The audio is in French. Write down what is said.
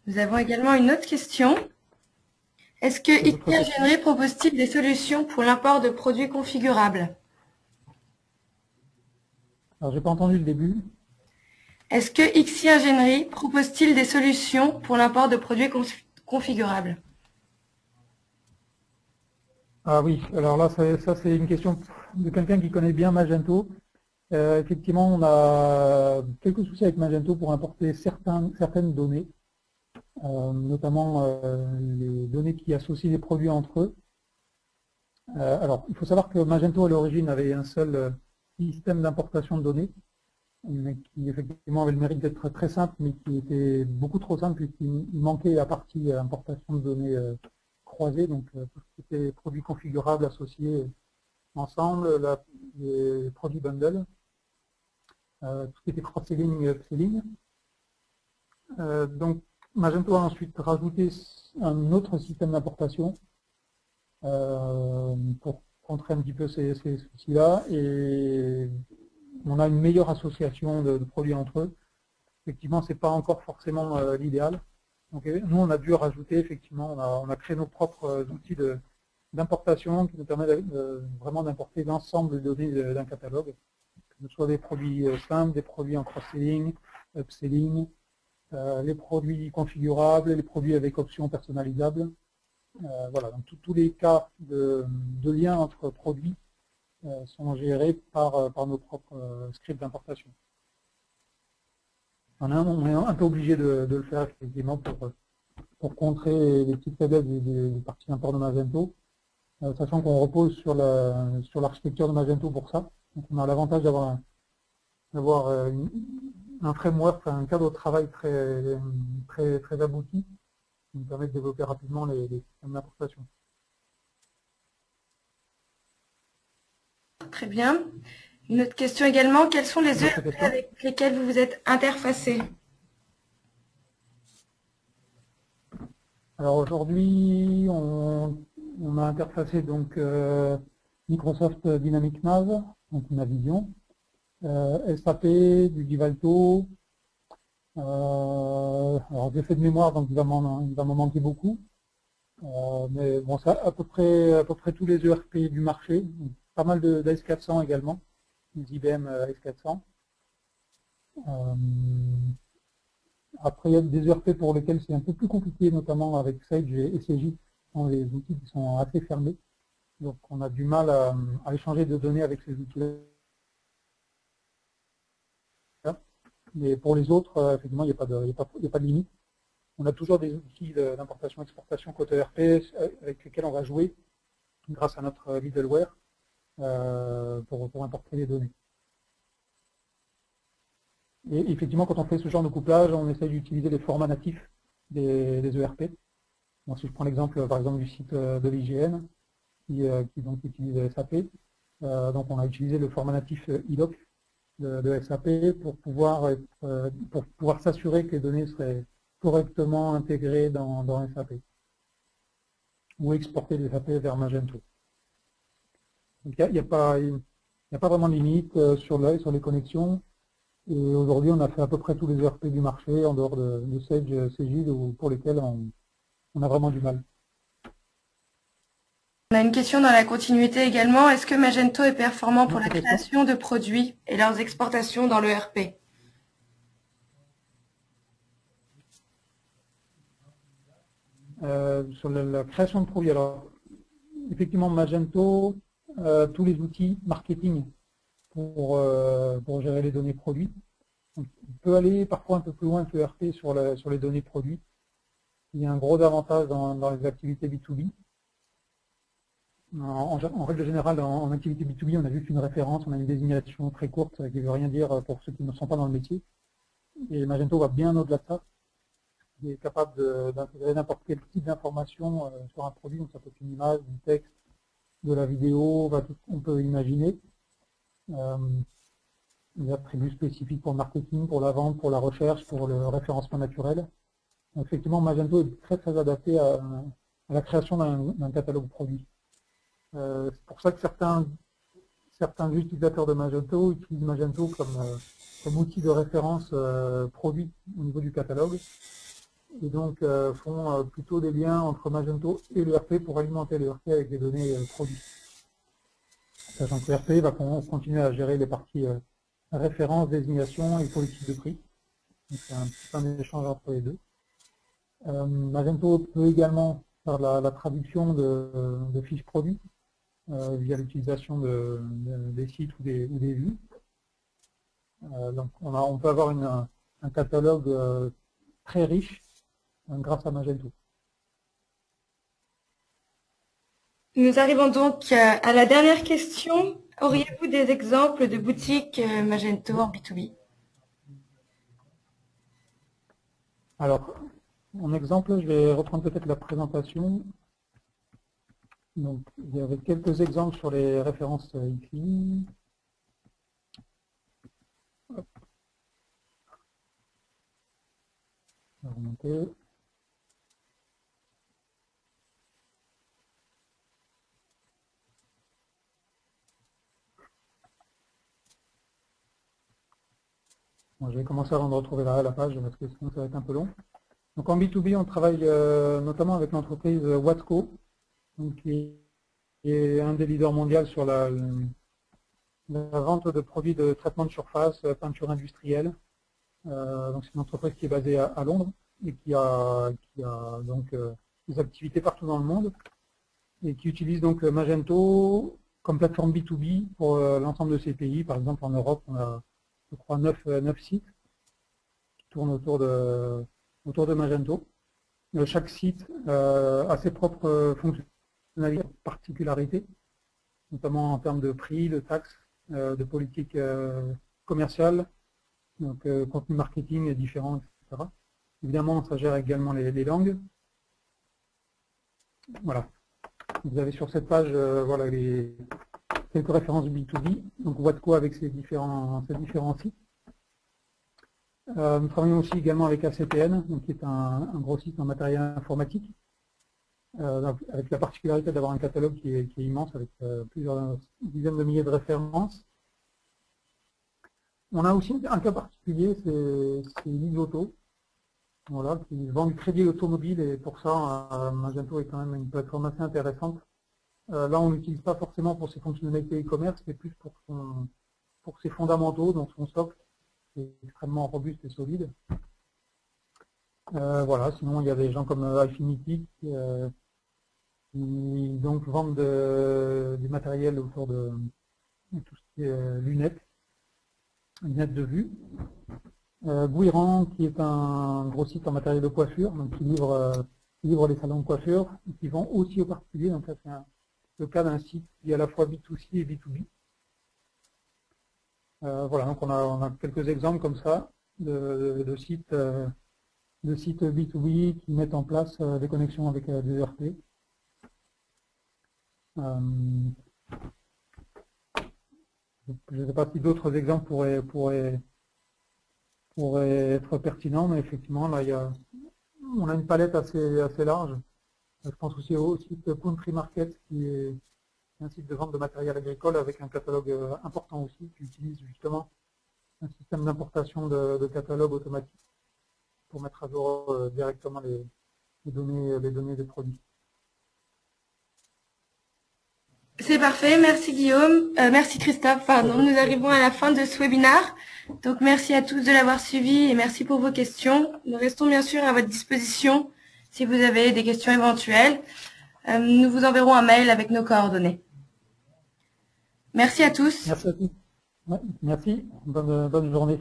Nous avons également une autre question. Est-ce que XI Ingénierie propose-t-il des solutions pour l'import de produits configurables? Alors, j'ai pas entendu le début. Est-ce que XI Ingénierie propose-t-il des solutions pour l'import de produits configurables? Ah oui, alors là, ça c'est une question de quelqu'un qui connaît bien Magento. Effectivement, on a quelques soucis avec Magento pour importer certaines données, notamment les données qui associent les produits entre eux. Alors, il faut savoir que Magento, à l'origine, avait un seul système d'importation de données, mais qui effectivement avait le mérite d'être très simple, mais qui était beaucoup trop simple puisqu'il manquait la partie importation de données croisées, donc tout ce qui était produits configurables associés ensemble, les produits bundle, tout ce qui était cross-selling et upselling. Donc Magento a ensuite rajouté un autre système d'importation pour contrer un petit peu ces soucis-là, et on a une meilleure association de produits entre eux. Effectivement, c'est pas encore forcément l'idéal. Donc nous, on a dû rajouter, effectivement, on a créé nos propres outils d'importation qui nous permettent vraiment d'importer l'ensemble des données d'un catalogue, que ce soit des produits simples, des produits en cross-selling, upselling, les produits configurables, les produits avec options personnalisables. Voilà, donc tous les cas de lien entre produits sont gérés par nos propres scripts d'importation. On est un peu obligé de le faire effectivement pour contrer les petites faiblesses des parties d'import de Magento, sachant qu'on repose sur l'architecture de Magento pour ça. Donc on a l'avantage d'avoir un framework, un cadre de travail très abouti, qui nous permet de développer rapidement les systèmes d'importation. Très bien. Une autre question également. Quels sont les ERP avec lesquels vous vous êtes interfacé? Alors aujourd'hui, on a interfacé donc Microsoft Dynamics Nav, donc Navision, SAP, du Givalto. Alors j'ai fait de mémoire, donc il va m'en manquer beaucoup. Mais bon, ça à peu près tous les ERP du marché, donc pas mal d'AS400 également, des IBM AS400. Après, il y a des ERP pour lesquels c'est un peu plus compliqué, notamment avec Sage et CJ, qui sont des outils qui sont assez fermés. Donc on a du mal à échanger de données avec ces outils-là. Mais pour les autres, effectivement, il n'y a pas de limite. On a toujours des outils d'importation-exportation côté ERP avec lesquels on va jouer grâce à notre middleware pour importer les données. Et effectivement, quand on fait ce genre de couplage, on essaye d'utiliser les formats natifs des ERP. Donc, si je prends l'exemple, par exemple, du site de l'IGN, qui donc utilise SAP, donc on a utilisé le format natif IDOC de SAP pour pouvoir s'assurer que les données seraient correctement intégrées dans SAP ou exporter des SAP vers Magento. Donc il n'y a pas vraiment de limite sur les connexions. Et aujourd'hui, on a fait à peu près tous les ERP du marché en dehors de Sage, CJ, pour lesquels on a vraiment du mal. On a une question dans la continuité également. Est-ce que Magento est performant pour la création de produits et leurs exportations dans l'ERP? Sur la création de produits, alors effectivement Magento, tous les outils marketing pour gérer les données produits. Donc, on peut aller parfois un peu plus loin que l'ERP sur les données produits. Il y a un gros avantage dans les activités B2B. En règle générale, en activité B2B, on a juste une référence, on a une désignation très courte qui ne veut rien dire pour ceux qui ne sont pas dans le métier. Et Magento va bien au-delà de ça. Il est capable d'intégrer n'importe quel type d'information sur un produit, donc ça peut être une image, du texte, de la vidéo, tout ce qu'on peut imaginer. Des attributs spécifiques pour le marketing, pour la vente, pour la recherche, pour le référencement naturel. Donc, effectivement, Magento est très adapté à la création d'un catalogue produit. C'est pour ça que certains utilisateurs de Magento utilisent Magento comme outil de référence produit au niveau du catalogue. et donc font plutôt des liens entre Magento et l'ERP pour alimenter l'ERP avec des données produits. Sachant que l'ERP va continuer à gérer les parties référence, désignation et politique de prix. Donc c'est un petit peu un échange entre les deux. Magento peut également faire la traduction de fiches produits via l'utilisation des sites ou des vues. Donc on peut avoir un catalogue très riche grâce à Magento. Nous arrivons donc à la dernière question. Auriez-vous des exemples de boutiques Magento en B2B? Alors, en exemple, je vais reprendre peut-être la présentation. Donc, il y avait quelques exemples sur les références ici. Hop. On va remonter. Bon, je vais commencer avant de retrouver la page parce que sinon ça va être un peu long. Donc en B2B, on travaille notamment avec l'entreprise Watco, donc, qui est un des leaders mondiaux sur la vente de produits de traitement de surface, peinture industrielle. Donc c'est une entreprise qui est basée à Londres et qui a donc des activités partout dans le monde et qui utilise donc Magento comme plateforme B2B pour l'ensemble de ces pays. Par exemple en Europe, on a je crois 9 sites qui tournent autour de Magento. Chaque site a ses propres fonctionnalités, particularités, notamment en termes de prix, de taxes, de politique commerciale, donc contenu marketing est différent, etc. Évidemment, ça gère également les langues. Voilà. Vous avez sur cette page voilà, quelques références B2B, donc Watco avec ses différents sites. Nous travaillons aussi également avec ACPN, donc qui est un gros site en matériel informatique, avec la particularité d'avoir un catalogue qui est immense, avec plusieurs dizaines de milliers de références. On a aussi un cas particulier, c'est Leasauto, voilà, qui vend du crédit automobile, et pour ça, Magento est quand même une plateforme assez intéressante. Là, on n'utilise pas forcément pour ses fonctionnalités e-commerce, mais plus pour ses fondamentaux, donc son socle, qui est extrêmement robuste et solide. Voilà, sinon il y a des gens comme Affinity qui donc vendent du matériel autour de tout ce qui est lunettes de vue. Guiran, qui est un gros site en matériel de coiffure, donc qui livre les salons de coiffure, et qui vend aussi aux particuliers. Donc là, c'est le cas d'un site qui est à la fois B2C et B2B. Voilà, donc on a quelques exemples comme ça de sites B2B qui mettent en place des connexions avec des ERP. Je ne sais pas si d'autres exemples pourraient être pertinents, mais effectivement, là, on a une palette assez large. Je pense aussi au site Country Market, qui est un site de vente de matériel agricole avec un catalogue important aussi, qui utilise justement un système d'importation de catalogue automatique pour mettre à jour directement les données des produits. C'est parfait, merci Guillaume, merci Christophe, pardon. Nous arrivons à la fin de ce webinaire. Donc merci à tous de l'avoir suivi et merci pour vos questions. Nous restons bien sûr à votre disposition si vous avez des questions éventuelles. Nous vous enverrons un mail avec nos coordonnées. Merci à tous. Merci à tous. Ouais, merci, bonne journée.